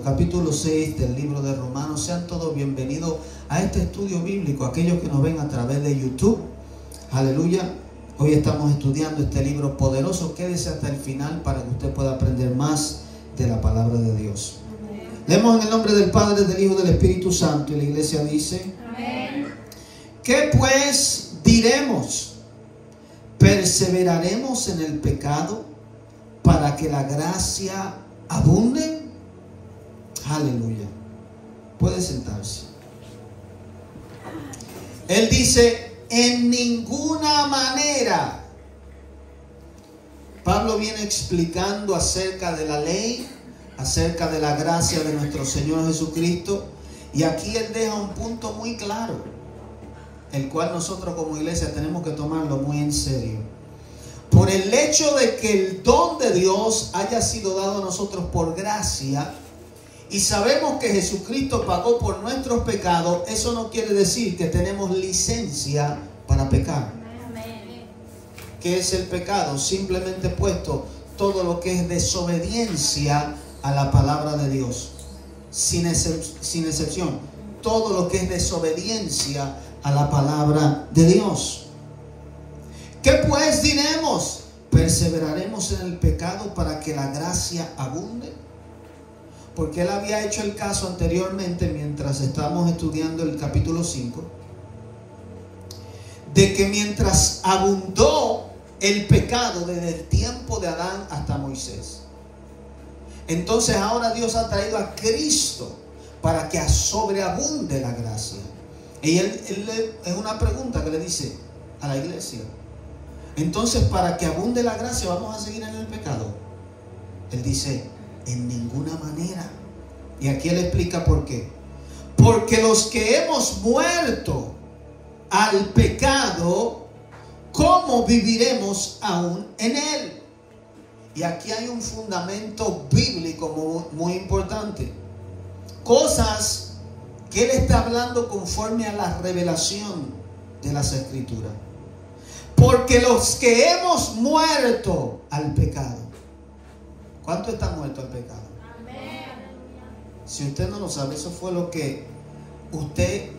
Capítulo 6 del libro de Romanos. Sean todos bienvenidos a este estudio bíblico, aquellos que nos ven a través de YouTube. Aleluya. Hoy estamos estudiando este libro poderoso. Quédese hasta el final para que usted pueda aprender más de la palabra de Dios. Amén. Leemos en el nombre del Padre, del Hijo y del Espíritu Santo. Y la iglesia dice: amén. ¿Qué pues diremos? ¿Perseveraremos en el pecado para que la gracia abunde? Aleluya. Puede sentarse. Él dice: en ninguna manera. Pablo viene explicando acerca de la ley, acerca de la gracia de nuestro Señor Jesucristo. Y aquí él deja un punto muy claro, el cual nosotros como iglesia tenemos que tomarlo muy en serio. Por el hecho de que el don de Dios haya sido dado a nosotros por gracia, y sabemos que Jesucristo pagó por nuestros pecados, eso no quiere decir que tenemos licencia para pecar. ¿Qué es el pecado? Simplemente puesto, todo lo que es desobediencia a la palabra de Dios. Sin excepción. Todo lo que es desobediencia a la palabra de Dios. ¿Qué pues diremos? ¿Perseveraremos en el pecado para que la gracia abunde? Porque él había hecho el caso anteriormente, mientras estábamos estudiando el capítulo 5, de que mientras abundó el pecado desde el tiempo de Adán hasta Moisés, entonces ahora Dios ha traído a Cristo para que sobreabunde la gracia. Y él es una pregunta que le dice a la iglesia: entonces, para que abunde la gracia, ¿vamos a seguir en el pecado? Él dice: en ninguna manera. Y aquí él explica por qué. Porque los que hemos muerto al pecado, ¿cómo viviremos aún en él? Y aquí hay un fundamento bíblico muy importante. Cosas que él está hablando conforme a la revelación de las Escrituras. Porque los que hemos muerto al pecado. ¿Cuánto está muerto al pecado? Amén. Si usted no lo sabe, eso fue lo que usted,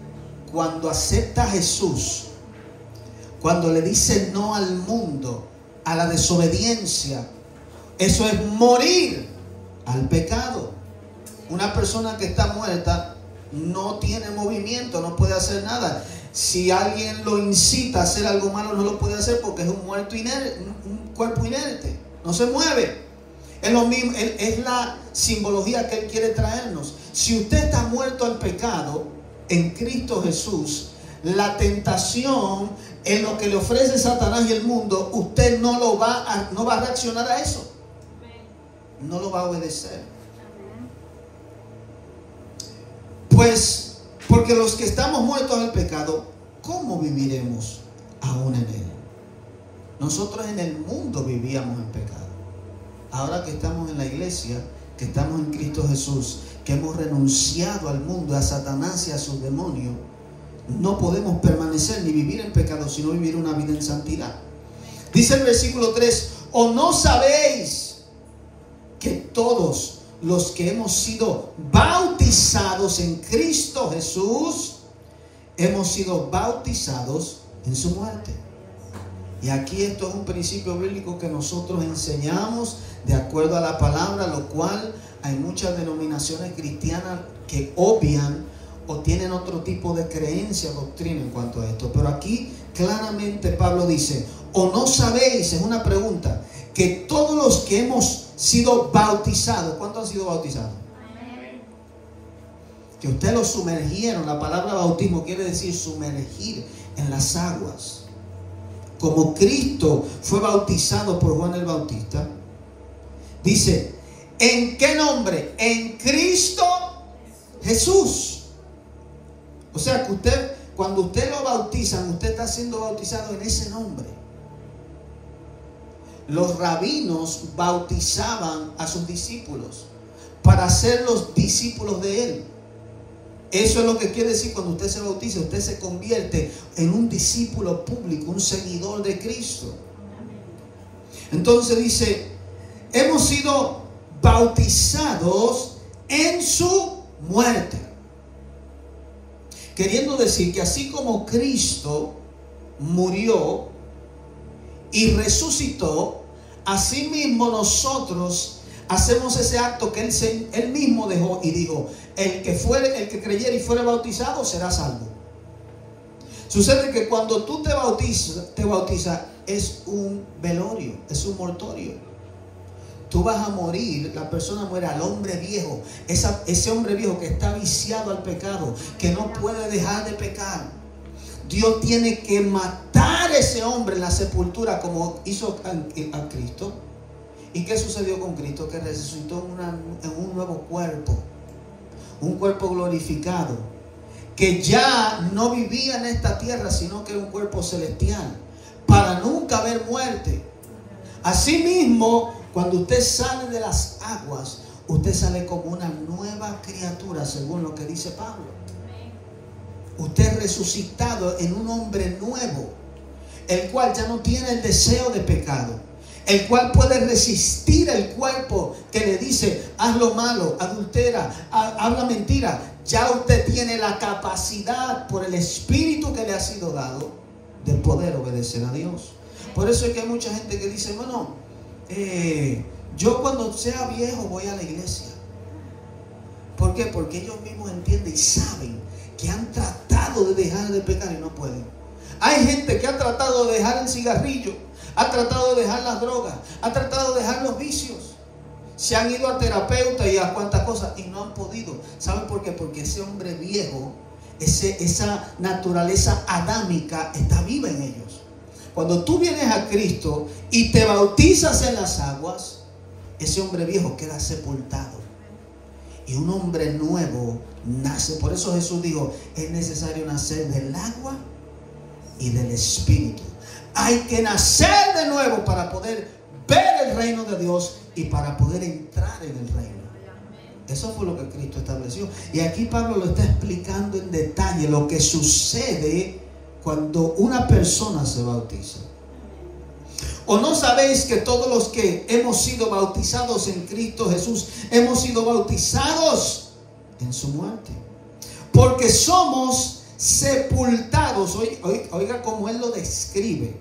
cuando acepta a Jesús, cuando le dice no al mundo, a la desobediencia, eso es morir al pecado. Una persona que está muerta no tiene movimiento, no puede hacer nada. Si alguien lo incita a hacer algo malo, no lo puede hacer porque es un muerto inerte, un cuerpo inerte, no se mueve. Es lo mismo, es la simbología que él quiere traernos. Si usted está muerto al pecado en Cristo Jesús, la tentación en lo que le ofrece Satanás y el mundo, usted no va a reaccionar a eso. No lo va a obedecer. Pues, porque los que estamos muertos al pecado, ¿cómo viviremos aún en él? Nosotros en el mundo vivíamos en pecado. Ahora que estamos en la iglesia, que estamos en Cristo Jesús, que hemos renunciado al mundo, a Satanás y a sus demonios, no podemos permanecer ni vivir en pecado, sino vivir una vida en santidad. Dice el versículo 3: ¿o no sabéis que todos los que hemos sido bautizados en Cristo Jesús, hemos sido bautizados en su muerte? Y aquí esto es un principio bíblico que nosotros enseñamos de acuerdo a la palabra, lo cual hay muchas denominaciones cristianas que obvian o tienen otro tipo de creencia, doctrina en cuanto a esto. Pero aquí claramente Pablo dice: ¿o no sabéis? Es una pregunta. Que todos los que hemos sido bautizados, ¿cuántos han sido bautizados? Amén. Que usted los sumergieron. La palabra bautismo quiere decir sumergir en las aguas. Como Cristo fue bautizado por Juan el Bautista. Dice: ¿en qué nombre? En Cristo Jesús. O sea que usted, cuando usted lo bautizan, usted está siendo bautizado en ese nombre. Los rabinos bautizaban a sus discípulos para ser los discípulos de él. Eso es lo que quiere decir cuando usted se bautiza. Usted se convierte en un discípulo público, un seguidor de Cristo. Entonces dice: hemos sido bautizados en su muerte. Queriendo decir que así como Cristo murió y resucitó, así mismo nosotros hacemos ese acto que él mismo dejó y dijo: el que creyere y fuere bautizado será salvo. Sucede que cuando tú te bautizas es un velorio, es un mortorio. Tú vas a morir, la persona muere al hombre viejo, ese hombre viejo que está viciado al pecado, que no puede dejar de pecar. Dios tiene que matar a ese hombre en la sepultura, como hizo a Cristo. ¿Y qué sucedió con Cristo? Que resucitó en un nuevo cuerpo, un cuerpo glorificado, que ya no vivía en esta tierra, sino que era un cuerpo celestial, para nunca haber muerte. Asimismo, cuando usted sale de las aguas, usted sale como una nueva criatura, según lo que dice Pablo. Usted es resucitado en un hombre nuevo, el cual ya no tiene el deseo de pecado, el cual puede resistir el cuerpo que le dice: haz lo malo, adultera, habla mentira. Ya usted tiene la capacidad, por el Espíritu que le ha sido dado, de poder obedecer a Dios. Por eso es que hay mucha gente que dice: bueno, yo cuando sea viejo voy a la iglesia. ¿Por qué? Porque ellos mismos entienden y saben que han tratado de dejar de pecar y no pueden. Hay gente que ha tratado de dejar el cigarrillo, ha tratado de dejar las drogas, ha tratado de dejar los vicios. Se han ido a terapeuta y a cuantas cosas y no han podido. ¿Saben por qué? Porque ese hombre viejo, esa naturaleza adámica está viva en ellos. Cuando tú vienes a Cristo y te bautizas en las aguas, ese hombre viejo queda sepultado y un hombre nuevo nace. Por eso Jesús dijo: es necesario nacer del agua y del Espíritu. Hay que nacer de nuevo para poder ver el reino de Dios y para poder entrar en el reino. Eso fue lo que Cristo estableció. Y aquí Pablo lo está explicando en detalle lo que sucede cuando una persona se bautiza. ¿O no sabéis que todos los que hemos sido bautizados en Cristo Jesús hemos sido bautizados en su muerte? Porque somos sepultados. Oiga cómo él lo describe,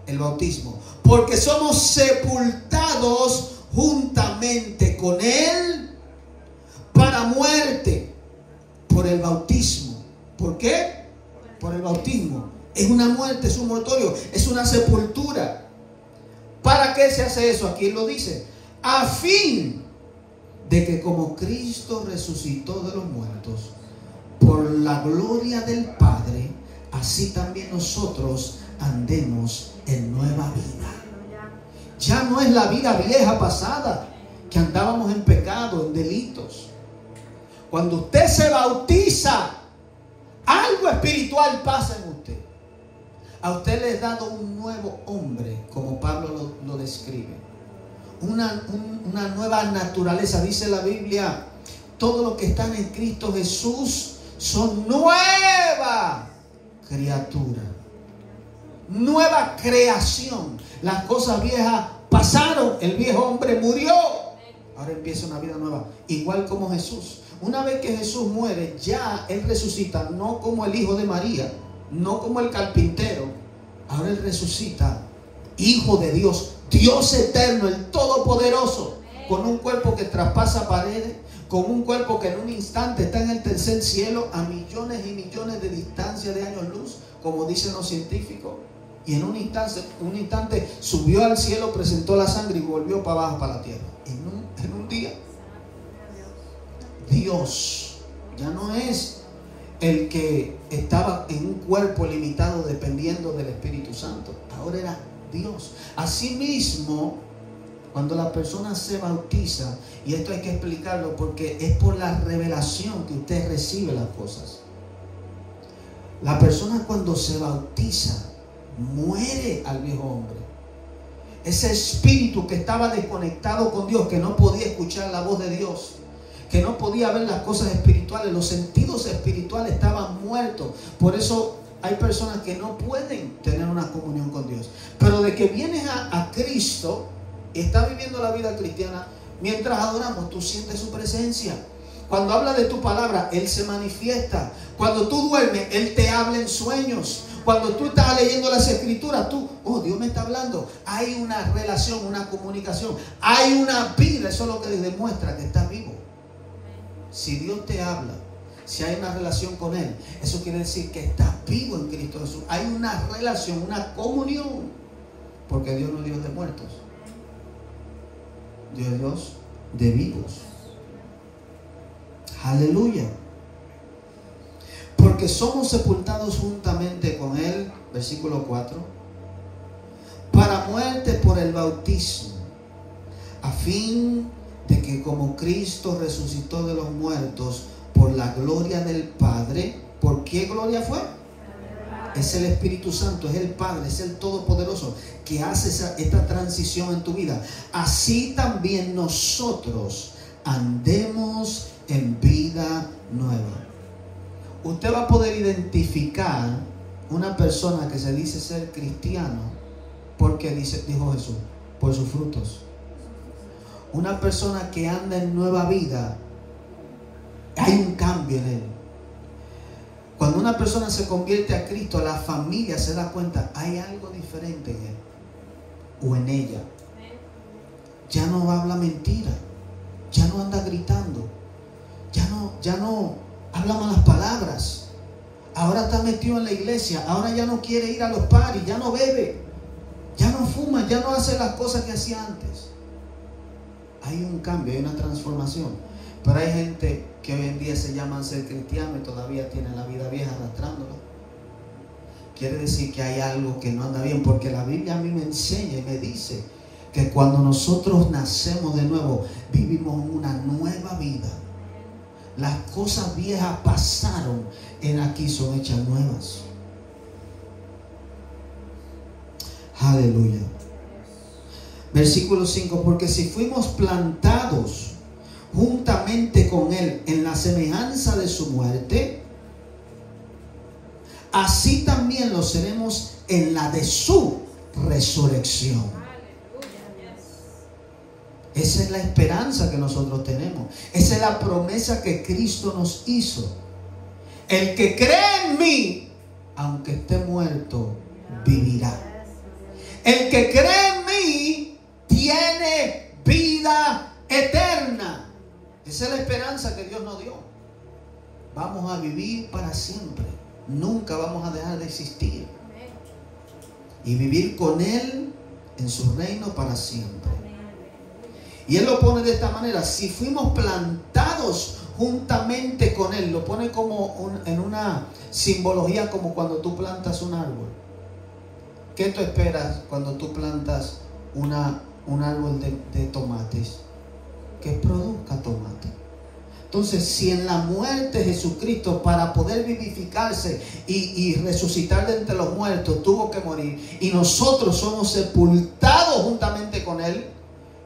el bautismo. Porque somos sepultados juntamente con él para muerte por el bautismo. ¿Por qué? Por el bautismo. Es una muerte, es un mortorio, es una sepultura. ¿Para qué se hace eso? Aquí lo dice: a fin de que como Cristo resucitó de los muertos por la gloria del Padre, así también nosotros andemos en nueva vida. Ya no es la vida vieja pasada, que andábamos en pecado, en delitos. Cuando usted se bautiza, algo espiritual pasa en usted. A usted le es dado un nuevo hombre, como Pablo lo describe. Una nueva naturaleza. Dice la Biblia: todos los que están en Cristo Jesús son nueva criatura, nueva creación. Las cosas viejas pasaron, el viejo hombre murió, ahora empieza una vida nueva, igual como Jesús. Una vez que Jesús muere, ya Él resucita, no como el hijo de María, no como el carpintero. Ahora Él resucita, Hijo de Dios, Dios eterno, el Todopoderoso, con un cuerpo que traspasa paredes, con un cuerpo que en un instante está en el tercer cielo, a millones y millones de distancia de años luz, como dicen los científicos. Y en un instante subió al cielo, presentó la sangre y volvió para abajo, para la tierra. En un día. Dios ya no es el que estaba en un cuerpo limitado dependiendo del Espíritu Santo. Ahora era Dios. Asimismo, cuando la persona se bautiza, y esto hay que explicarlo porque es por la revelación que usted recibe las cosas. La persona cuando se bautiza muere al viejo hombre. Ese espíritu que estaba desconectado con Dios, que no podía escuchar la voz de Dios, que no podía ver las cosas espirituales, los sentidos espirituales estaban muertos. Por eso hay personas que no pueden tener una comunión con Dios. Pero de que vienes a Cristo y está viviendo la vida cristiana, Mientras adoramos, tú sientes su presencia. Cuando habla de tu palabra, Él se manifiesta. Cuando tú duermes, Él te habla en sueños. Cuando tú estás leyendo las escrituras, Dios me está hablando. Hay una relación, una comunicación. Hay una vida. Eso es lo que demuestra que estás vivo. Si Dios te habla, si hay una relación con Él, eso quiere decir que estás vivo en Cristo Jesús. Hay una relación, una comunión. Porque Dios no es Dios de muertos. Dios es Dios de vivos. Aleluya. Porque somos sepultados juntamente con Él, versículo 4, para muerte por el bautismo, a fin de que como Cristo resucitó de los muertos por la gloria del Padre. ¿Por qué gloria fue? Es el Espíritu Santo, es el Padre, es el Todopoderoso que hace esta transición en tu vida. Así también nosotros andemos en vida nueva. Usted va a poder identificar una persona que se dice ser cristiano porque dijo Jesús, por sus frutos. Una persona que anda en nueva vida, hay un cambio en él. Cuando una persona se convierte a Cristo, la familia se da cuenta, hay algo diferente en él o en ella. Ya no habla mentira, ya no anda gritando, ya no habla malas palabras. Ahora está metido en la iglesia, ahora ya no quiere ir a los parties, ya no bebe, ya no fuma, ya no hace las cosas que hacía antes. Hay un cambio, hay una transformación. Pero hay gente que hoy en día se llaman ser cristianos y todavía tienen la vida vieja arrastrándola. Quiere decir que hay algo que no anda bien, porque la Biblia a mí me enseña y me dice que cuando nosotros nacemos de nuevo, vivimos una nueva vida. Las cosas viejas pasaron, en aquí son hechas nuevas. Aleluya. Versículo 5, porque si fuimos plantados juntamente con Él en la semejanza de su muerte, así también lo seremos en la de su resurrección. Esa es la esperanza que nosotros tenemos. Esa es la promesa que Cristo nos hizo. El que cree en mí, aunque esté muerto, vivirá. El que cree en mí tiene vida eterna. Esa es la esperanza que Dios nos dio. Vamos a vivir para siempre. Nunca vamos a dejar de existir. Y vivir con Él en su reino para siempre. Y Él lo pone de esta manera: si fuimos plantados juntamente con Él. Lo pone como en una simbología, como cuando tú plantas un árbol. ¿Qué tú esperas cuando tú plantas un árbol de tomates? Que produzca tomate. Entonces, si en la muerte Jesucristo, para poder vivificarse y resucitar de entre los muertos, tuvo que morir, y nosotros somos sepultados juntamente con Él,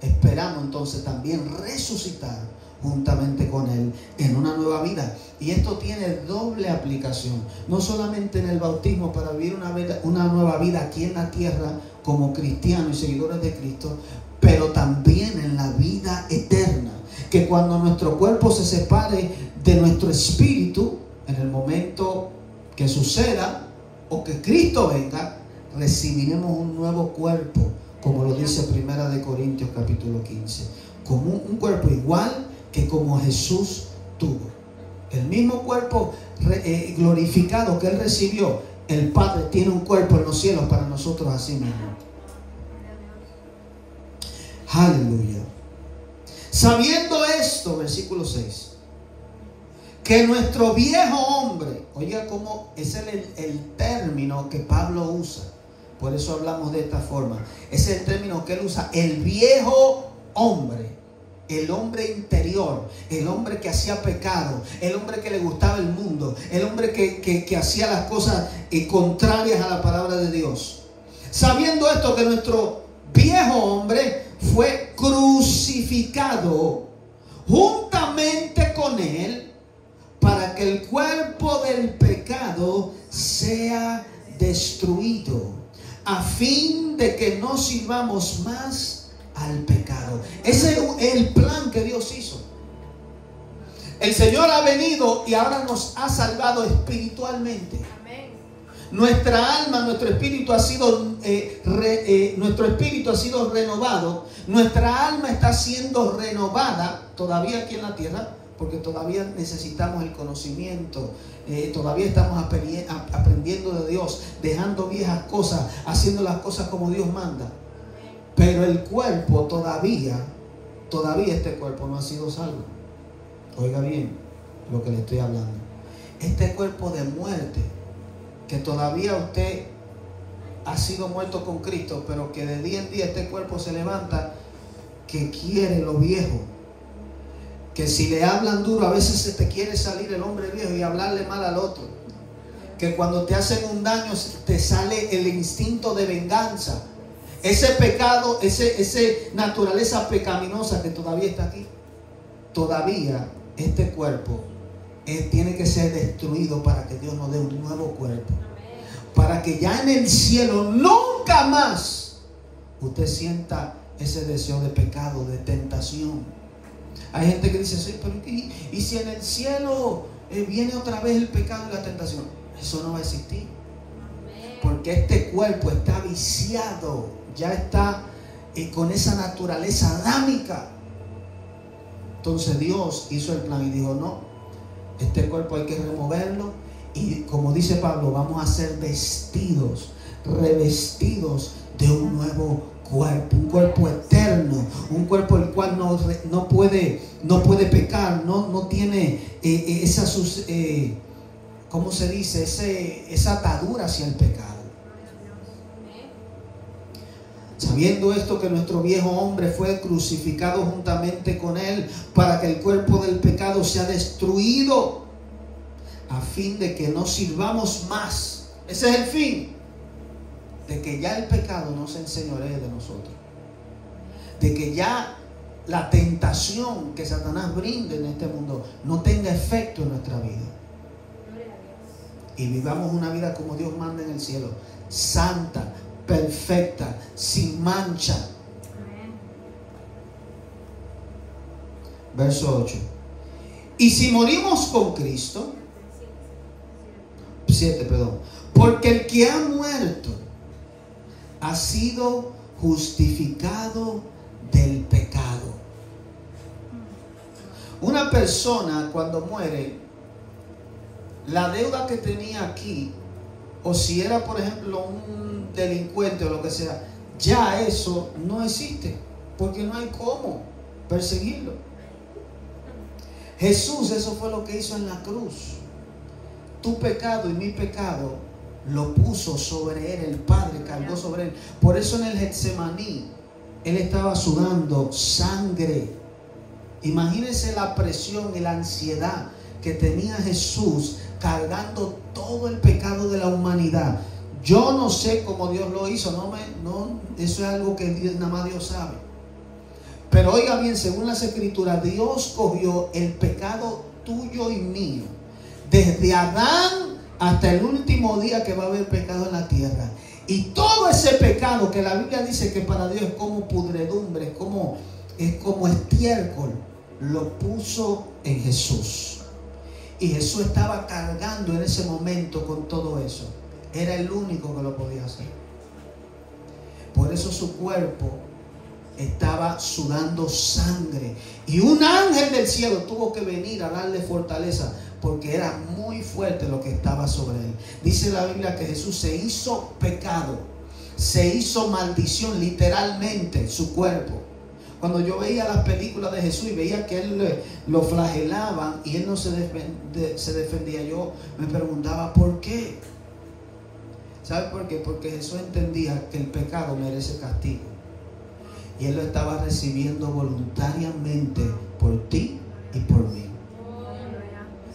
esperamos entonces también resucitar juntamente con Él en una nueva vida. Y esto tiene doble aplicación, no solamente en el bautismo para vivir una nueva vida aquí en la tierra como cristianos y seguidores de Cristo, pero también en la vida eterna, que cuando nuestro cuerpo se separe de nuestro espíritu, en el momento que suceda o que Cristo venga, recibiremos un nuevo cuerpo, como lo dice 1 Corintios capítulo 15, como un cuerpo igual que como Jesús tuvo. El mismo cuerpo glorificado que Él recibió, el Padre tiene un cuerpo en los cielos para nosotros así mismo. Aleluya. Sabiendo esto, versículo 6, que nuestro viejo hombre, oiga cómo es el término que Pablo usa, por eso hablamos de esta forma, es el término que él usa, el viejo hombre, el hombre interior, el hombre que hacía pecado, el hombre que le gustaba el mundo, el hombre que hacía las cosas contrarias a la palabra de Dios. Sabiendo esto, que nuestro viejo hombre fue crucificado juntamente con Él, para que el cuerpo del pecado sea destruido, a fin de que no sirvamos más al pecado. Ese es el plan que Dios hizo. El Señor ha venido y ahora nos ha salvado espiritualmente. Amén. Nuestra alma, nuestro espíritu ha sido renovado. Nuestra alma está siendo renovada todavía aquí en la tierra, porque todavía necesitamos el conocimiento. Todavía estamos aprendiendo de Dios, dejando viejas cosas, haciendo las cosas como Dios manda. Pero el cuerpo todavía este cuerpo no ha sido salvo. Oiga bien lo que le estoy hablando. Este cuerpo de muerte, que todavía usted ha sido muerto con Cristo, pero que de día en día este cuerpo se levanta, que quiere lo viejo. Que si le hablan duro, a veces se te quiere salir el hombre viejo y hablarle mal al otro. Que cuando te hacen un daño, te sale el instinto de venganza. Ese pecado, ese naturaleza pecaminosa que todavía está aquí. Todavía este cuerpo tiene que ser destruido para que Dios nos dé un nuevo cuerpo. Para que ya en el cielo nunca más usted sienta ese deseo de pecado, de tentación. Hay gente que dice, sí, pero ¿y si en el cielo viene otra vez el pecado y la tentación? Eso no va a existir. Porque este cuerpo está viciado, ya está con esa naturaleza adámica. Entonces Dios hizo el plan y dijo, no, este cuerpo hay que removerlo. Y como dice Pablo, vamos a ser vestidos, revestidos de un nuevo cuerpo, un cuerpo eterno, un cuerpo el cual no puede pecar, no tiene esa ¿cómo se dice? Esa atadura hacia el pecado. Sabiendo esto, que nuestro viejo hombre fue crucificado juntamente con él, para que el cuerpo del pecado sea destruido, a fin de que no sirvamos más. Ese es el fin. De que ya el pecado no se enseñoree de nosotros. De que ya la tentación que Satanás brinde en este mundo no tenga efecto en nuestra vida. Y vivamos una vida como Dios manda en el cielo. Santa, perfecta, sin mancha. Verso 8. Y si morimos con Cristo, 7, perdón. Porque el que ha muerto ha sido justificado del pecado. Una persona cuando muere, la deuda que tenía aquí, o si era por ejemplo un delincuente o lo que sea, ya eso no existe, porque no hay cómo perseguirlo. Jesús, eso fue lo que hizo en la cruz. Tu pecado y mi pecado lo puso sobre él, el Padre cargó sobre él. Por eso en el Getsemaní él estaba sudando sangre. Imagínense la presión y la ansiedad que tenía Jesús cargando todo el pecado de la humanidad. Yo no sé cómo Dios lo hizo, eso es algo que nada más Dios sabe. Pero oiga bien, según las Escrituras, Dios cogió el pecado tuyo y mío, desde Adán hasta el último día que va a haber pecado en la tierra. Y todo ese pecado que la Biblia dice que para Dios es como pudredumbre, es como estiércol, lo puso en Jesús. Y Jesús estaba cargando en ese momento con todo eso. Era el único que lo podía hacer. Por eso su cuerpo estaba sudando sangre. Y un ángel del cielo tuvo que venir a darle fortaleza, porque era muy fuerte lo que estaba sobre él. Dice la Biblia que Jesús se hizo pecado, se hizo maldición, literalmente, su cuerpo. Cuando yo veía las películas de Jesús y veía que él lo flagelaban y él no se defendía, yo me preguntaba ¿por qué? ¿Sabe por qué? Porque Jesús entendía que el pecado merece castigo. Y él lo estaba recibiendo voluntariamente por ti y por mí.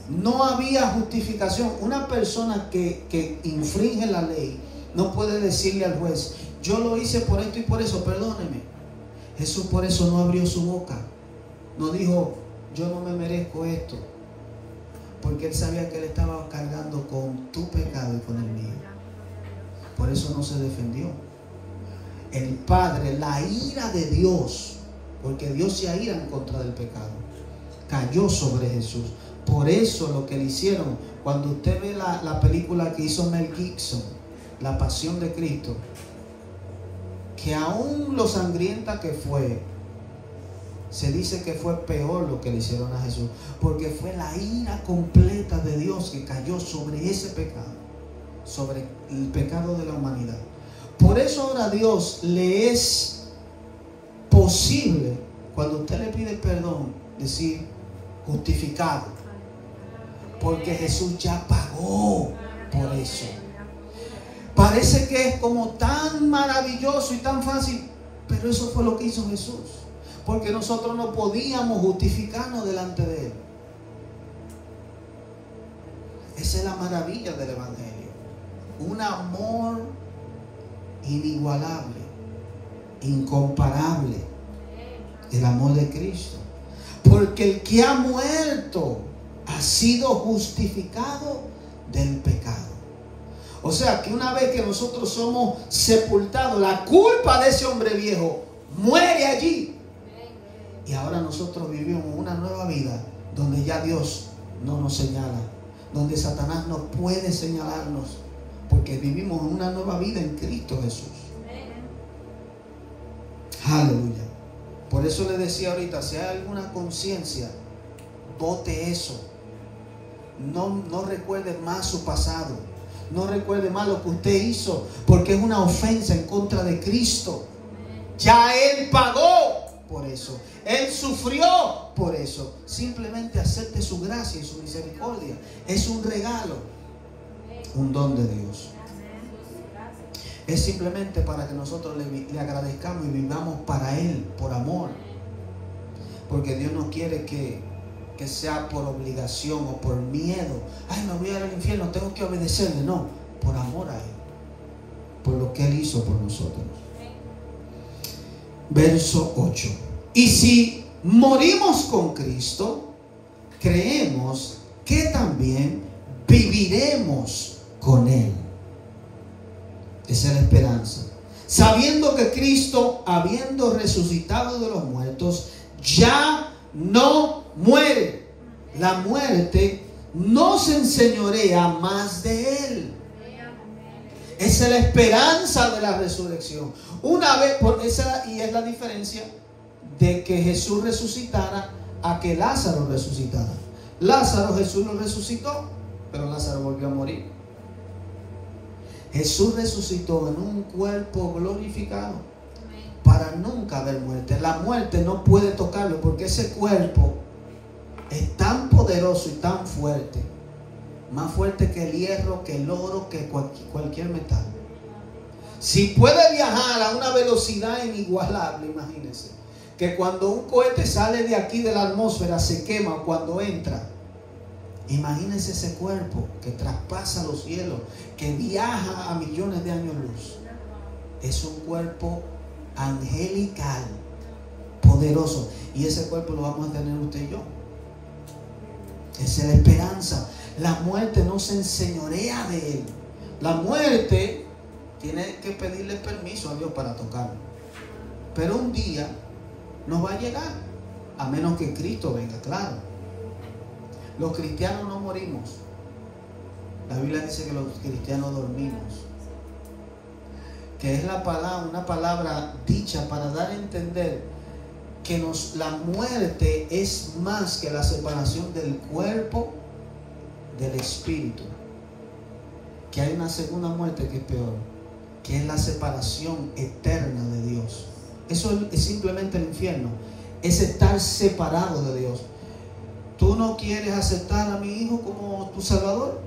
No había justificación. Una persona que infringe la ley no puede decirle al juez, yo lo hice por esto y por eso, perdóneme. Jesús por eso no abrió su boca. No dijo, yo no me merezco esto. Porque él sabía que él estaba cargando con tu pecado y con el mío. Por eso no se defendió. el Padre, la ira de Dios, porque Dios se aira en contra del pecado, cayó sobre Jesús. Por eso lo que le hicieron, cuando usted ve la película que hizo Mel Gibson, La Pasión de Cristo, que aún lo sangrienta que fue, se dice que fue peor lo que le hicieron a Jesús, porque fue la ira completa de Dios que cayó sobre ese pecado, sobre el pecado de la humanidad. Por eso ahora a Dios le es posible, cuando usted le pide perdón, decir justificado, porque Jesús ya pagó por eso. Parece que es como tan maravilloso y tan fácil, pero eso fue lo que hizo Jesús, porque nosotros no podíamos justificarnos delante de Él. Esa es la maravilla del Evangelio, un amor inigualable, incomparable, el amor de Cristo, porque el que ha muerto ha sido justificado del pecado. O sea que una vez que nosotros somos sepultados, la culpa de ese hombre viejo muere allí. Y ahora nosotros vivimos una nueva vida donde ya Dios no nos señala, donde Satanás no puede señalarnos, porque vivimos una nueva vida en Cristo Jesús. Aleluya. Por eso le decía ahorita, si hay alguna conciencia, bote eso. No recuerde más su pasado. No recuerde más lo que usted hizo, porque es una ofensa en contra de Cristo. Ya Él pagó por eso. Él sufrió por eso. Simplemente acepte su gracia y su misericordia. Es un regalo, un don de Dios. Es simplemente para que nosotros le agradezcamos y vivamos para Él, por amor. Porque Dios no quiere que sea por obligación o por miedo. Ay, me voy a ir al infierno, tengo que obedecerle. No, por amor a Él, por lo que Él hizo por nosotros. Verso 8. Y si morimos con Cristo, creemos que también viviremos con Él. Esa es la esperanza. Sabiendo que Cristo, habiendo resucitado de los muertos, ya no muere. La muerte no se enseñorea más de Él. Esa es la esperanza de la resurrección. Una vez, y es la diferencia de que Jesús resucitara a que Lázaro resucitara. Lázaro, Jesús lo resucitó, pero Lázaro volvió a morir. Jesús resucitó en un cuerpo glorificado para nunca haber muerte. La muerte no puede tocarlo, porque ese cuerpo es tan poderoso y tan fuerte, más fuerte que el hierro, que el oro, que cualquier metal. Si puede viajar a una velocidad inigualable, imagínense que cuando un cohete sale de aquí de la atmósfera se quema cuando entra. Imagínense ese cuerpo que traspasa los cielos, que viaja a millones de años luz. Es un cuerpo angelical, poderoso, y ese cuerpo lo vamos a tener usted y yo. Esa es la esperanza. La muerte no se enseñorea de Él. La muerte tiene que pedirle permiso a Dios para tocarlo, pero un día nos va a llegar, a menos que Cristo venga, claro. Los cristianos no morimos. La Biblia dice que los cristianos dormimos, que es una palabra dicha para dar a entender que la muerte es más que la separación del cuerpo del espíritu, que hay una segunda muerte que es peor, que es la separación eterna de Dios. Eso es simplemente el infierno, es estar separado de Dios. Tú no quieres aceptar a mi hijo como tu Salvador.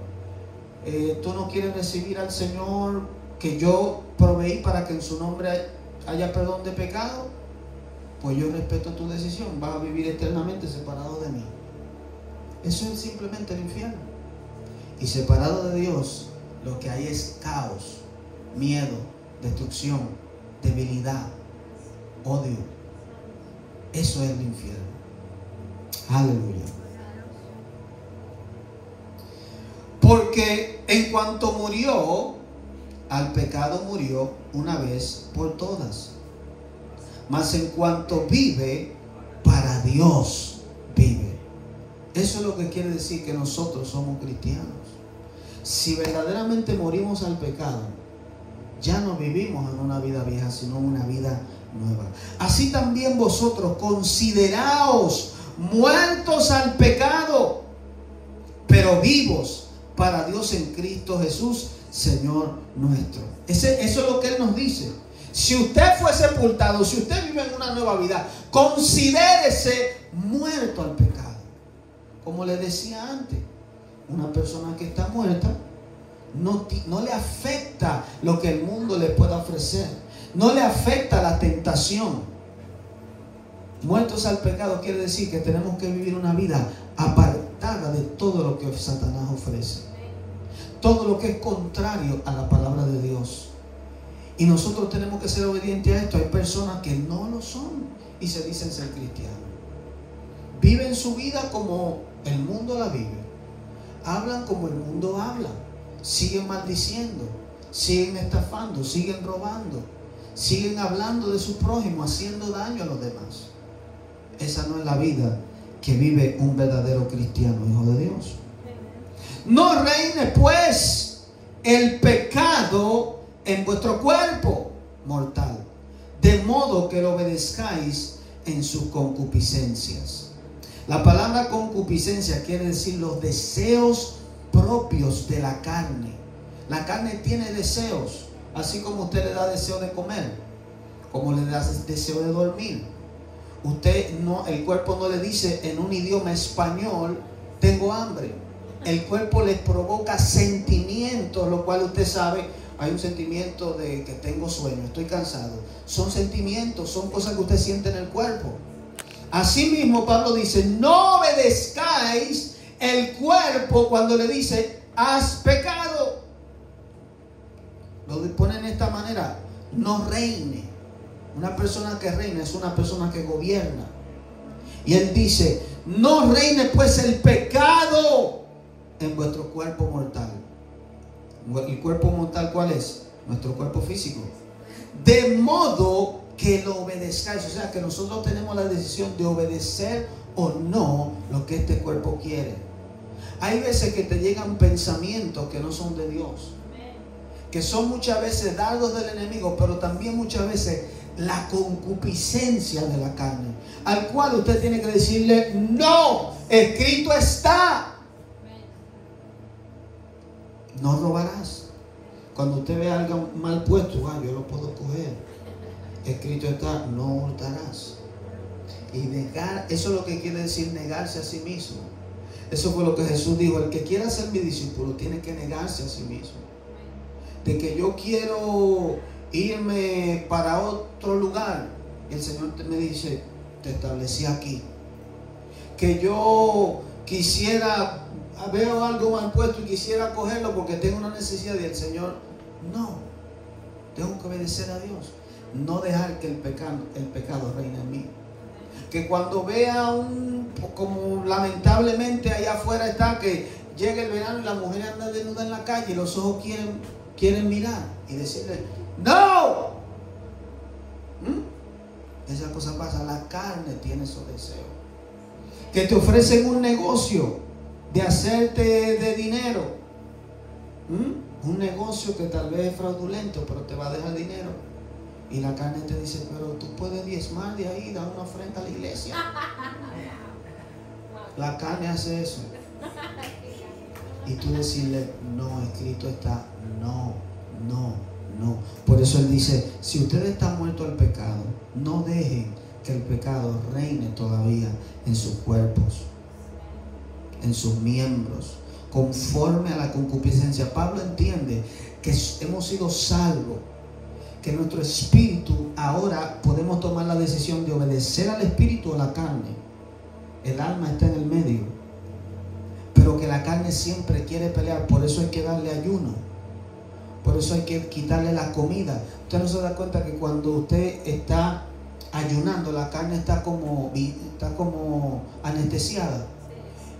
Tú no quieres recibir al Señor que yo proveí para que en su nombre haya perdón de pecado. Pues yo respeto tu decisión. Vas a vivir eternamente separado de mí. Eso es simplemente el infierno. Y separado de Dios, lo que hay es caos, miedo, destrucción, debilidad, odio. Eso es el infierno. Aleluya. Porque en cuanto murió, al pecado murió una vez por todas. Mas en cuanto vive, para Dios vive. Eso es lo que quiere decir que nosotros somos cristianos. Si verdaderamente morimos al pecado, ya no vivimos en una vida vieja, sino en una vida nueva. Así también vosotros consideraos muertos al pecado, pero vivos para Dios en Cristo Jesús, Señor nuestro. Eso es lo que Él nos dice. Si usted fue sepultado, si usted vive en una nueva vida, considérese muerto al pecado. Como le decía antes, una persona que está muerta no le afecta lo que el mundo le pueda ofrecer, no le afecta la tentación. Muertos al pecado quiere decir que tenemos que vivir una vida apartada de todo lo que Satanás ofrece, todo lo que es contrario a la palabra de Dios. Y nosotros tenemos que ser obedientes a esto. Hay personas que no lo son y se dicen ser cristianos. Viven su vida como el mundo la vive. Hablan como el mundo habla. Siguen maldiciendo, siguen estafando, siguen robando, siguen hablando de su prójimo, haciendo daño a los demás. Esa no es la vida que vive un verdadero cristiano, hijo de Dios. No reine pues el pecado en vuestro cuerpo mortal, de modo que lo obedezcáis en sus concupiscencias. La palabra concupiscencia quiere decir los deseos propios de la carne. La carne tiene deseos, así como usted le da deseo de comer, como le da deseo de dormir. El cuerpo no le dice en un idioma español, tengo hambre. El cuerpo le provoca sentimientos, lo cual usted sabe, hay un sentimiento de que tengo sueño, estoy cansado. Son sentimientos, son cosas que usted siente en el cuerpo. Asimismo, Pablo dice, no obedezcáis el cuerpo cuando le dice, has pecado. Lo pone en esta manera, no reine. Una persona que reina es una persona que gobierna. Y él dice, no reine pues el pecado en vuestro cuerpo mortal. ¿El cuerpo mortal cuál es? Nuestro cuerpo físico. De modo que lo obedezcáis. O sea que nosotros tenemos la decisión de obedecer o no lo que este cuerpo quiere. Hay veces que te llegan pensamientos que no son de Dios, que son muchas veces dardos del enemigo, pero también muchas veces la concupiscencia de la carne, al cual usted tiene que decirle, no, escrito está, no robarás. Cuando usted ve algo mal puesto, yo lo puedo coger, escrito está, no hurtarás. Y negar, eso es lo que quiere decir negarse a sí mismo. Eso fue lo que Jesús dijo, el que quiera ser mi discípulo tiene que negarse a sí mismo. De que yo quiero irme para otro lugar, y el Señor me dice, te establecí aquí. Que yo quisiera, veo algo mal puesto y quisiera cogerlo porque tengo una necesidad, y el Señor, no, tengo que obedecer a Dios, no dejar que el pecado reine en mí. Que cuando vea como lamentablemente allá afuera está, que llega el verano y la mujer anda desnuda en la calle y los ojos quieren mirar y decirle, ¡no! Esa cosa pasa, la carne tiene esos deseos. Que te ofrecen un negocio de hacerte de dinero. Un negocio que tal vez es fraudulento, pero te va a dejar dinero. Y la carne te dice, pero tú puedes diezmar de ahí, dar una ofrenda a la iglesia. La carne hace eso. Y tú decirle, no, escrito está, no. Por eso él dice, si ustedes están muertos al pecado, no dejen que el pecado reine todavía en sus cuerpos, en sus miembros, conforme a la concupiscencia. Pablo entiende que hemos sido salvos, que nuestro espíritu ahora podemos tomar la decisión de obedecer al espíritu o a la carne. El alma está en el medio, pero que la carne siempre quiere pelear. Por eso hay que darle ayuno, por eso hay que quitarle la comida. Usted no se da cuenta que cuando usted está ayunando, la carne está como anestesiada,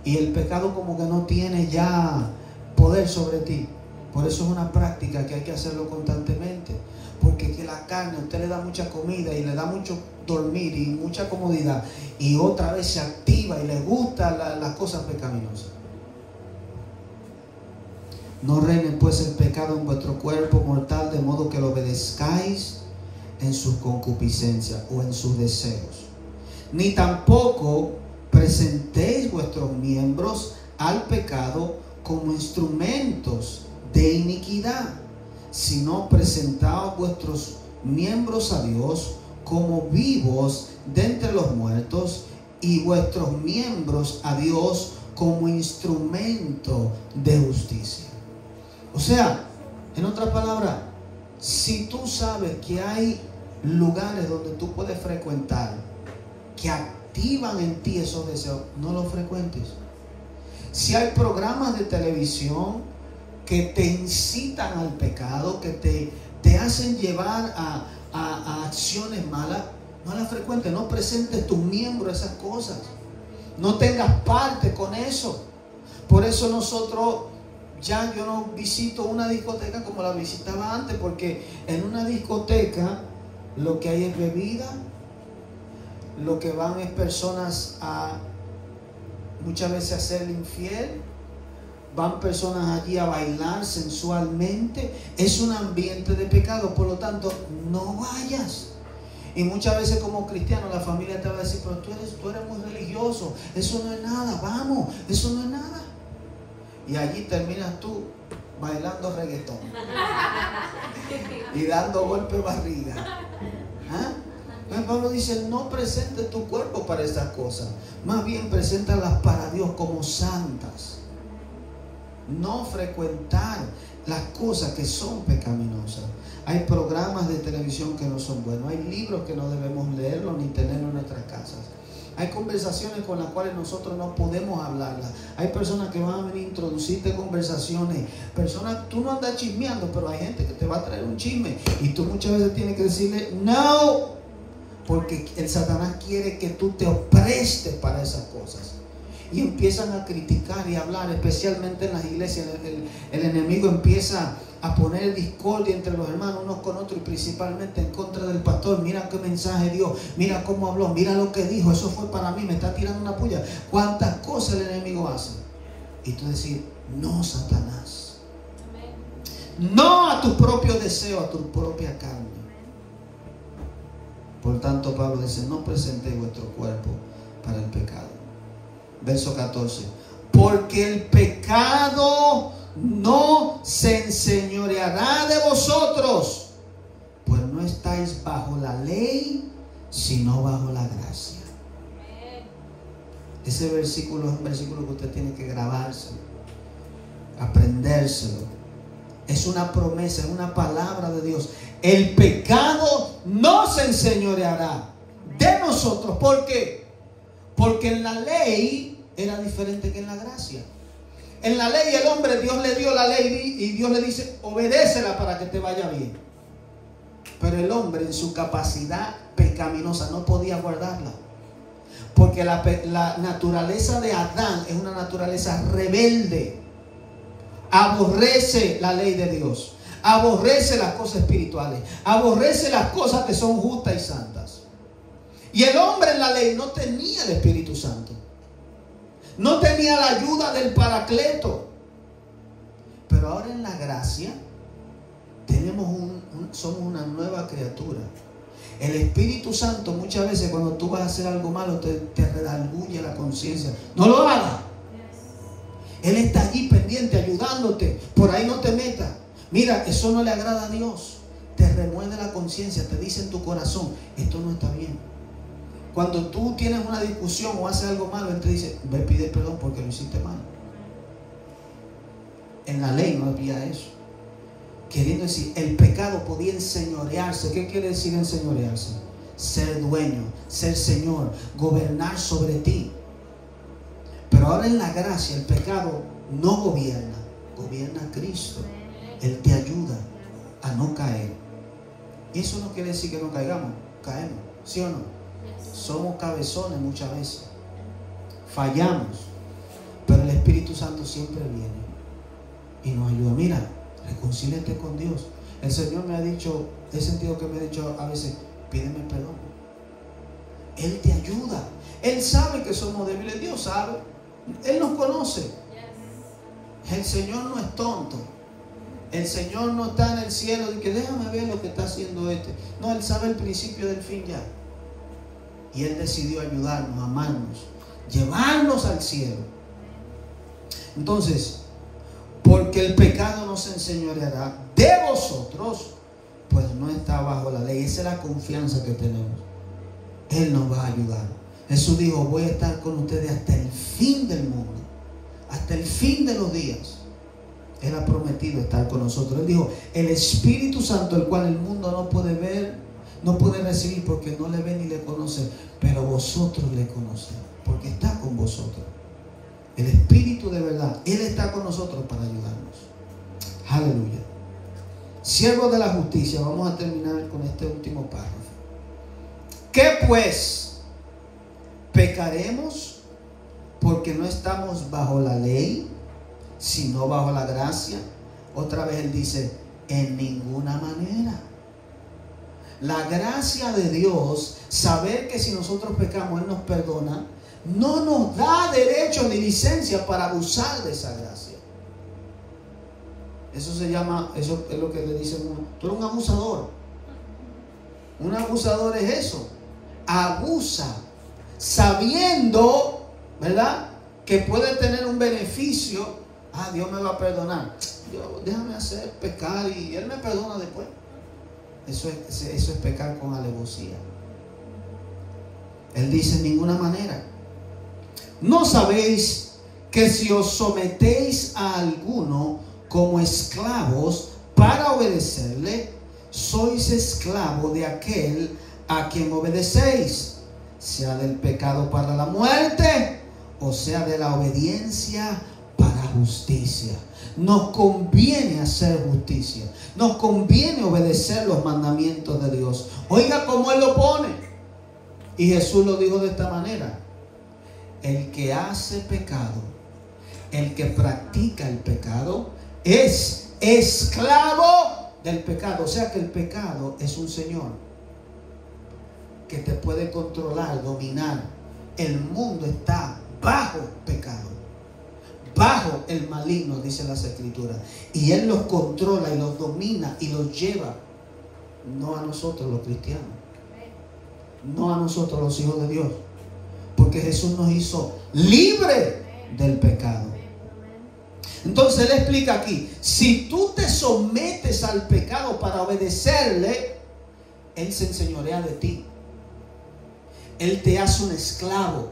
y el pecado como que no tiene ya poder sobre ti. Por eso es una práctica que hay que hacerlo constantemente. Porque que la carne, usted le da mucha comida y le da mucho dormir y mucha comodidad, y otra vez se activa y le gustan las cosas pecaminosas. No reine pues el pecado en vuestro cuerpo mortal, de modo que lo obedezcáis en sus concupiscencias o en sus deseos. Ni tampoco presentéis vuestros miembros al pecado como instrumentos de iniquidad, sino presentaos vuestros miembros a Dios como vivos de entre los muertos, y vuestros miembros a Dios como instrumento de justicia. O sea, en otras palabras, si tú sabes que hay lugares donde tú puedes frecuentar que activan en ti esos deseos, no los frecuentes. Si hay programas de televisión que te incitan al pecado, que te hacen llevar a acciones malas, no las frecuentes. No presentes tus miembros a esas cosas. No tengas parte con eso. Por eso nosotros, ya yo no visito una discoteca como la visitaba antes, porque en una discoteca lo que hay es bebida, lo que van es personas muchas veces a ser infiel, van personas allí a bailar sensualmente. Es un ambiente de pecado, por lo tanto no vayas. Y muchas veces como cristiano la familia te va a decir, pero tú eres muy religioso, eso no es nada, vamos, eso no es nada. Y allí terminas tú bailando reggaetón y dando golpe de barriga. Pablo dice, no presentes tu cuerpo para estas cosas, más bien preséntalas para Dios como santas. No frecuentar las cosas que son pecaminosas. Hay programas de televisión que no son buenos, hay libros que no debemos leerlos ni tenerlos en nuestras casas. Hay conversaciones con las cuales nosotros no podemos hablarlas. Hay personas que van a venir a introducirte conversaciones. Personas, tú no andas chismeando, pero hay gente que te va a traer un chisme. Y tú muchas veces tienes que decirle, no. Porque el Satanás quiere que tú te prestes para esas cosas. Y empiezan a criticar y hablar, especialmente en las iglesias. El enemigo empieza a poner discordia entre los hermanos unos con otros, y principalmente en contra del pastor. Mira qué mensaje dio, mira cómo habló, mira lo que dijo, eso fue para mí, me está tirando una puya. Cuántas cosas el enemigo hace. Y tú decir, no, Satanás. No a tu propio deseo, a tu propia carne. Por tanto, Pablo dice, no presentéis vuestro cuerpo para el pecado. Verso 14. Porque el pecado no se enseñoreará de vosotros, pues no estáis bajo la ley, sino bajo la gracia. Ese versículo es un versículo que usted tiene que grabárselo, aprendérselo. Es una promesa, es una palabra de Dios. El pecado no se enseñoreará de nosotros. ¿Por qué? Porque en la ley era diferente que en la gracia. En la ley el hombre, Dios le dio la ley y Dios le dice, obedécela para que te vaya bien. Pero el hombre en su capacidad pecaminosa no podía guardarla. Porque la naturaleza de Adán es una naturaleza rebelde. Aborrece la ley de Dios. Aborrece las cosas espirituales. Aborrece las cosas que son justas y santas. Y el hombre en la ley no tenía el Espíritu Santo. No tenía la ayuda del Paracleto. Pero ahora en la gracia somos una nueva criatura. El Espíritu Santo muchas veces cuando tú vas a hacer algo malo te redarguye la conciencia. No lo hagas. Él está allí pendiente, ayudándote. Por ahí no te metas. Mira, eso no le agrada a Dios. Te remueve la conciencia, te dice en tu corazón, esto no está bien. Cuando tú tienes una discusión o haces algo malo, Él te dice, ve, pide perdón porque lo hiciste mal. En la ley no había eso. Queriendo decir, el pecado podía enseñorearse. ¿Qué quiere decir enseñorearse? Ser dueño, ser Señor, gobernar sobre ti. Pero ahora en la gracia el pecado no gobierna, gobierna Cristo. Él te ayuda a no caer. Y eso no quiere decir que no caigamos, caemos, ¿sí o no? Somos cabezones muchas veces, fallamos, pero el Espíritu Santo siempre viene y nos ayuda. Mira, Reconcíliate con Dios. El Señor me ha dicho, he sentido que me ha dicho a veces, pídeme perdón. Él te ayuda. Él sabe que somos débiles. Dios sabe. Él nos conoce. El Señor no es tonto. El Señor no está en el cielo y que déjame ver lo que está haciendo este. No, Él sabe el principio del fin ya. Y Él decidió ayudarnos, amarnos, llevarnos al cielo. Entonces, porque el pecado nos enseñoreará de vosotros, pues no está bajo la ley. Esa es la confianza que tenemos. Él nos va a ayudar. Jesús dijo, voy a estar con ustedes hasta el fin del mundo, hasta el fin de los días. Él ha prometido estar con nosotros. Él dijo, el Espíritu Santo, el cual el mundo no puede ver, no puede recibir porque no le ve ni le conoce, pero vosotros le conocen, porque está con vosotros. El Espíritu de verdad, Él está con nosotros para ayudarnos. Aleluya. Siervos de la justicia, vamos a terminar con este último párrafo. ¿Qué pues? ¿Pecaremos porque no estamos bajo la ley, sino bajo la gracia? Otra vez Él dice, en ninguna manera. La gracia de Dios, saber que si nosotros pecamos Él nos perdona, no nos da derecho ni licencia para abusar de esa gracia. Eso se llama, eso es lo que le dicen uno, tú eres un abusador. Un abusador es eso, abusa sabiendo, ¿verdad?, que puede tener un beneficio. Dios me va a perdonar, déjame hacer pecar y Él me perdona después. Eso es pecar con alevosía. Él dice, en ninguna manera. ¿No sabéis que si os sometéis a alguno como esclavos para obedecerle, sois esclavo de aquel a quien obedecéis, sea del pecado para la muerte, o sea de la obediencia para justicia? Nos conviene hacer justicia, nos conviene obedecer los mandamientos de Dios. Oiga cómo Él lo pone. Y Jesús lo dijo de esta manera: el que hace pecado, el que practica el pecado, es esclavo del pecado. O sea que el pecado es un señor que te puede controlar, dominar. El mundo está bajo pecado, bajo el maligno, dice las Escrituras, y Él los controla y los domina y los lleva. No a nosotros los cristianos, no a nosotros los hijos de Dios, porque Jesús nos hizo libre del pecado. Entonces Él explica aquí, si tú te sometes al pecado para obedecerle, Él se enseñorea de ti. Él te hace un esclavo.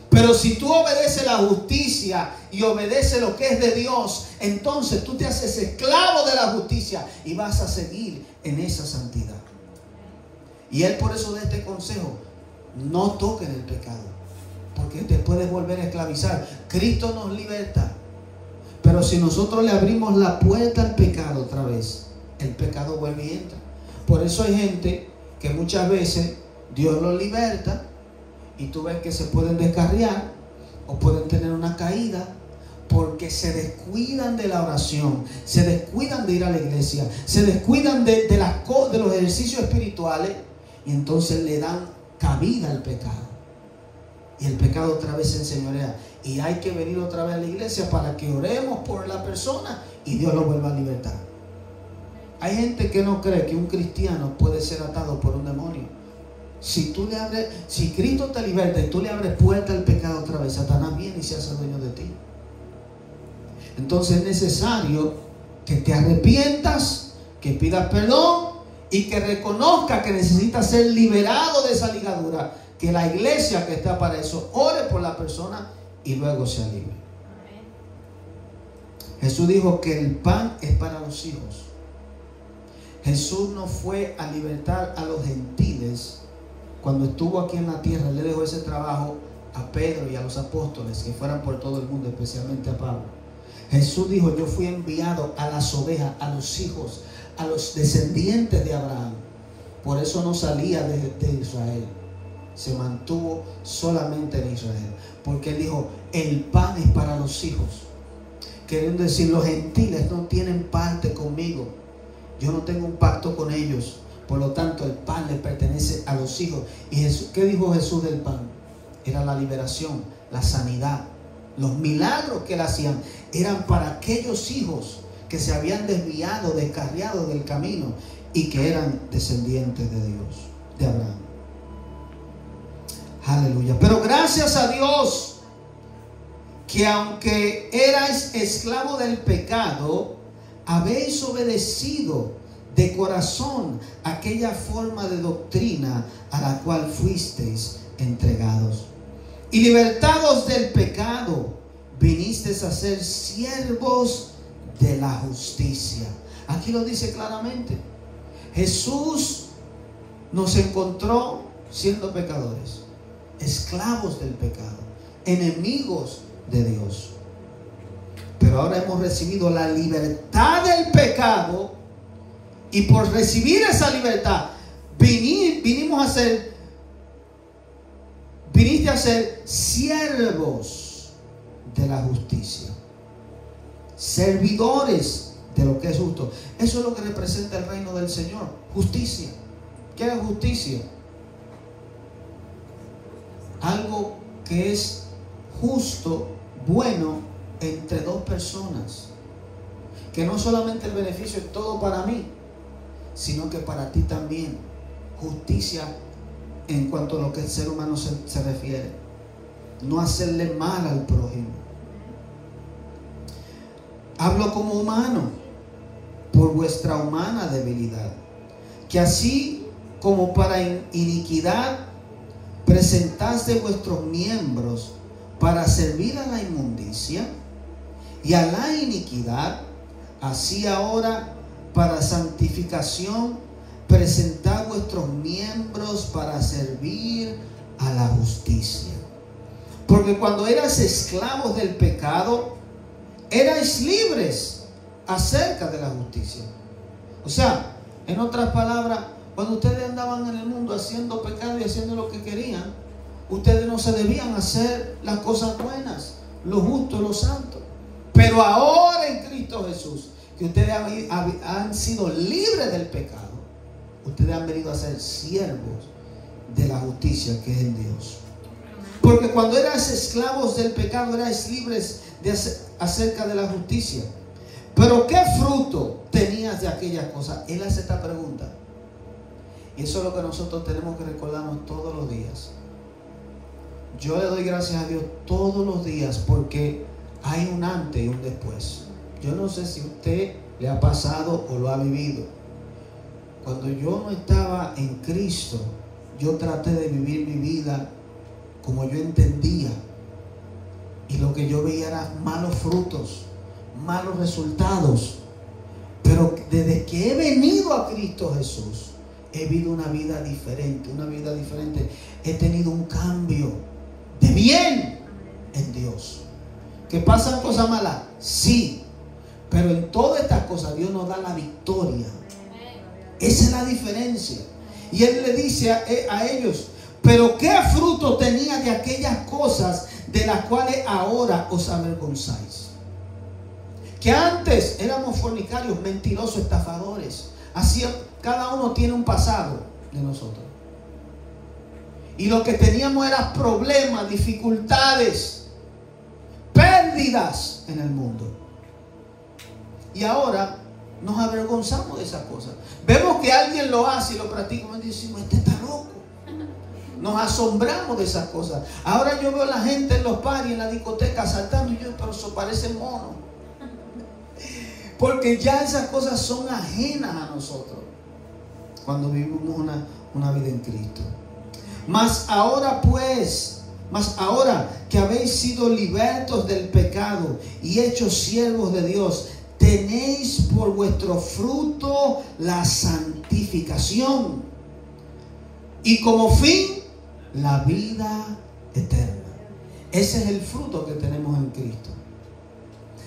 Pero si tú obedeces la justicia y obedeces lo que es de Dios, entonces tú te haces esclavo de la justicia y vas a seguir en esa santidad. Y Él por eso da este consejo: no toquen el pecado, porque te puedes volver a esclavizar. Cristo nos liberta, pero si nosotros le abrimos la puerta al pecado otra vez, el pecado vuelve y entra. Por eso hay gente que muchas veces Dios los liberta y tú ves que se pueden descarriar o pueden tener una caída porque se descuidan de la oración, se descuidan de ir a la iglesia, se descuidan de los ejercicios espirituales, y entonces le dan cabida al pecado. Y el pecado otra vez se enseñorea. Y hay que venir otra vez a la iglesia para que oremos por la persona y Dios lo vuelva a libertar. Hay gente que no cree que un cristiano puede ser atado por un demonio. Si Cristo te liberta y tú le abres puerta al pecado otra vez, Satanás viene y se hace dueño de ti. Entonces es necesario que te arrepientas, que pidas perdón y que reconozcas que necesitas ser liberado de esa ligadura. Que la iglesia, que está para eso, ore por la persona y luego se alivie. Jesús dijo que el pan es para los hijos. Jesús no fue a libertar a los gentiles. Cuando estuvo aquí en la tierra, Él le dejó ese trabajo a Pedro y a los apóstoles, que fueran por todo el mundo, especialmente a Pablo. Jesús dijo: yo fui enviado a las ovejas, a los hijos, a los descendientes de Abraham. Por eso no salía de Israel, se mantuvo solamente en Israel, porque Él dijo: el pan es para los hijos. queriendo decir, los gentiles no tienen parte conmigo. Yo no tengo un pacto con ellos. Por lo tanto, el pan le pertenece a los hijos. ¿Y Jesús, qué dijo Jesús del pan? Era la liberación, la sanidad. Los milagros que él hacían eran para aquellos hijos que se habían desviado, descarriado del camino y que eran descendientes de Dios, de Abraham. Aleluya. Pero gracias a Dios que aunque erais esclavo del pecado, habéis obedecido de corazón aquella forma de doctrina a la cual fuisteis entregados. Y libertados del pecado, vinisteis a ser siervos de la justicia. Aquí lo dice claramente. Jesús nos encontró siendo pecadores, esclavos del pecado, enemigos de Dios. Pero ahora hemos recibido la libertad del pecado, y por recibir esa libertad viniste a ser siervos de la justicia, servidores de lo que es justo. Eso es lo que representa el reino del Señor, justicia. ¿Qué es justicia? Algo que es justo, bueno, entre dos personas, que no solamente el beneficio es todo para mí, sino que para ti también. Justicia en cuanto a lo que el ser humano se refiere, no hacerle mal al prójimo. Hablo como humano por vuestra humana debilidad, que así como para iniquidad presentaste vuestros miembros para servir a la inmundicia y a la iniquidad, así ahora para santificación presentad vuestros miembros para servir a la justicia. Porque cuando eras esclavos del pecado, erais libres acerca de la justicia. O sea, en otras palabras, cuando ustedes andaban en el mundo haciendo pecado y haciendo lo que querían, ustedes no se debían hacer las cosas buenas, lo justo, lo santo. Pero ahora en Cristo Jesús, que ustedes han sido libres del pecado, ustedes han venido a ser siervos de la justicia que es en Dios. Porque cuando eras esclavos del pecado, eras libres acerca de la justicia. Pero ¿qué fruto tenías de aquellas cosas? Él hace esta pregunta. Y eso es lo que nosotros tenemos que recordarnos todos los días. Yo le doy gracias a Dios todos los días porque hay un antes y un después. Yo no sé si a usted le ha pasado o lo ha vivido. Cuando yo no estaba en Cristo, yo traté de vivir mi vida como yo entendía. Y lo que yo veía eran malos frutos, malos resultados. Pero desde que he venido a Cristo Jesús, he vivido una vida diferente, He tenido un cambio de bien en Dios. ¿Que pasan cosas malas? Sí. Pero en todas estas cosas Dios nos da la victoria. Esa es la diferencia. Y Él le dice a ellos, pero ¿qué fruto tenía de aquellas cosas de las cuales ahora os avergonzáis? Que antes éramos fornicarios, mentirosos, estafadores. Así cada uno tiene un pasado de nosotros. Y lo que teníamos eran problemas, dificultades, pérdidas en el mundo. Y ahora nos avergonzamos de esas cosas. Vemos que alguien lo hace y lo practica y decimos, este está loco. Nos asombramos de esas cosas. Ahora yo veo a la gente en los parties, en la discoteca saltando y yo, pero eso parece mono. Porque ya esas cosas son ajenas a nosotros cuando vivimos una vida en Cristo. Mas ahora que habéis sido libertos del pecado y hechos siervos de Dios, tenéis por vuestro fruto la santificación y como fin la vida eterna. Ese es el fruto que tenemos en Cristo.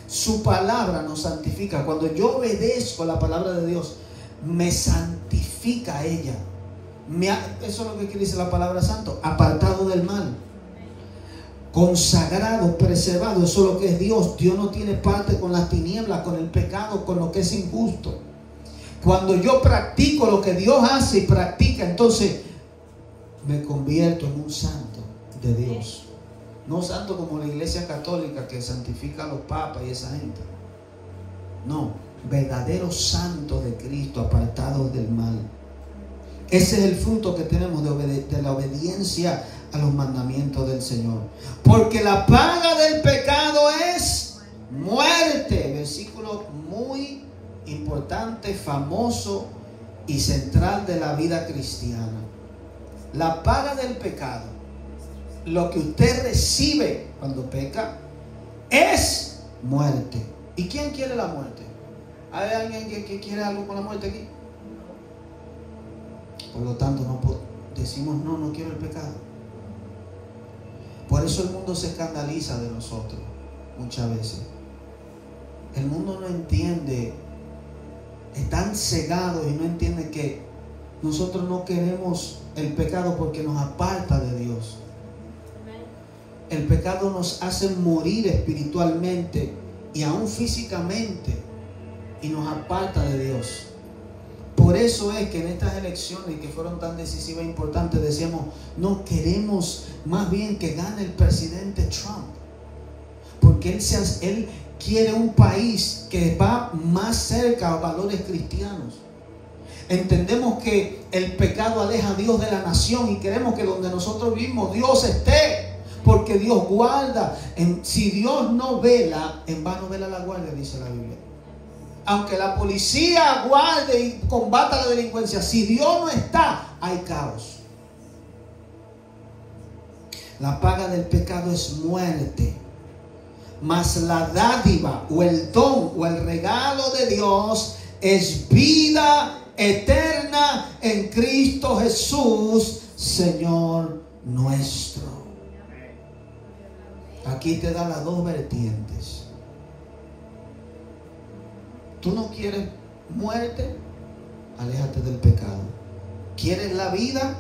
Su palabra nos santifica. Cuando yo obedezco la palabra de Dios, me santifica ella. Eso es lo que quiere decir la palabra santo, apartado del mal. consagrado, preservado. Eso es lo que es Dios. Dios no tiene parte con las tinieblas, con el pecado, con lo que es injusto. Cuando yo practico lo que Dios hace y practica, entonces me convierto en un santo de Dios. No santo como la Iglesia Católica que santifica a los papas y esa gente. No, verdadero santo de Cristo, apartados del mal. Ese es el fruto que tenemos de la obediencia a los mandamientos del Señor. Porque la paga del pecado es muerte. Versículo muy importante, famoso y central de la vida cristiana. La paga del pecado, lo que usted recibe cuando peca, es muerte. ¿Y quién quiere la muerte? ¿Hay alguien que quiere algo con la muerte aquí? Por lo tanto, decimos no quiero el pecado. Por eso el mundo se escandaliza de nosotros muchas veces. El mundo no entiende, están cegados y no entienden que nosotros no queremos el pecado porque nos aparta de Dios. El pecado nos hace morir espiritualmente y aún físicamente, y nos aparta de Dios. Por eso es que en estas elecciones que fueron tan decisivas e importantes, decíamos, no queremos más bien que gane el presidente Trump, porque él quiere un país que va más cerca a valores cristianos. Entendemos que el pecado aleja a Dios de la nación y queremos que donde nosotros vivimos Dios esté, porque Dios guarda. Si Dios no vela, en vano vela la guardia, dice la Biblia. Aunque la policía guarde y combata la delincuencia, si Dios no está, hay caos. La paga del pecado es muerte, mas la dádiva o el don o el regalo de Dios es vida eterna en Cristo Jesús, Señor nuestro. Aquí te da las dos vertientes. Tú no quieres muerte, aléjate del pecado. ¿Quieres la vida?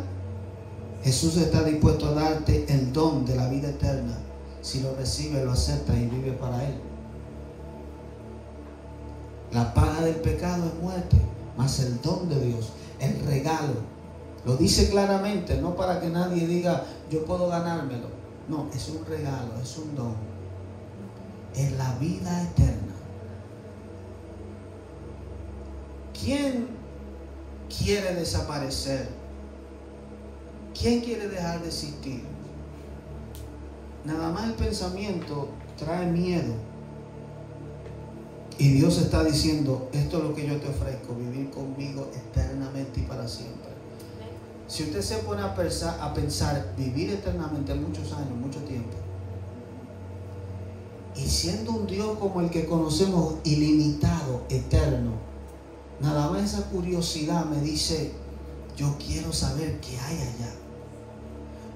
Jesús está dispuesto a darte el don de la vida eterna. Si lo recibes, lo aceptas y vive para Él. La paga del pecado es muerte, mas el don de Dios, el regalo, lo dice claramente, no para que nadie diga yo puedo ganármelo. No, es un regalo, es un don. Es la vida eterna. ¿Quién quiere desaparecer? ¿Quién quiere dejar de existir? Nada más el pensamiento trae miedo. Y Dios está diciendo, esto es lo que yo te ofrezco, vivir conmigo eternamente y para siempre. Si usted se pone a pensar vivir eternamente muchos años, mucho tiempo, y siendo un Dios como el que conocemos, ilimitado, eterno, nada más esa curiosidad me dice, yo quiero saber qué hay allá.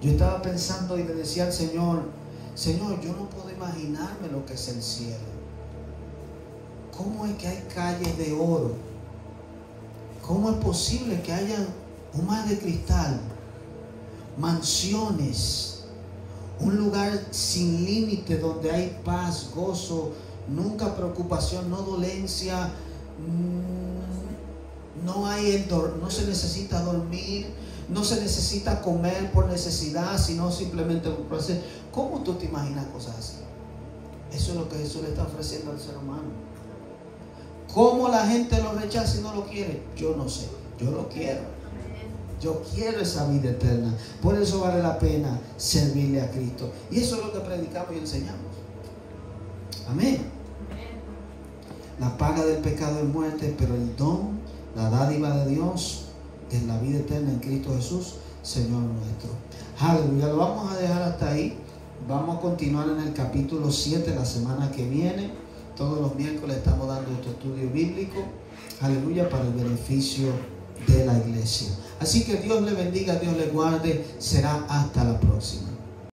Yo estaba pensando y le decía al Señor, Señor, yo no puedo imaginarme lo que es el cielo. ¿Cómo es que hay calles de oro? ¿Cómo es posible que haya un mar de cristal, mansiones, un lugar sin límite donde hay paz, gozo, nunca preocupación, no dolencia, no se necesita dormir, no se necesita comer por necesidad, sino simplemente por placer? ¿Cómo tú te imaginas cosas así? Eso es lo que Jesús le está ofreciendo al ser humano. ¿Cómo la gente lo rechaza y no lo quiere? Yo no sé, yo lo quiero. Yo quiero esa vida eterna. Por eso vale la pena servirle a Cristo. Y eso es lo que predicamos y enseñamos. Amén. La paga del pecado es muerte, pero el don, la dádiva de Dios es la vida eterna en Cristo Jesús, Señor nuestro. Aleluya. Lo vamos a dejar hasta ahí. Vamos a continuar en el capítulo 7 la semana que viene. Todos los miércoles estamos dando este estudio bíblico. Aleluya, para el beneficio de la iglesia. Así que Dios le bendiga, Dios le guarde. Será hasta la próxima.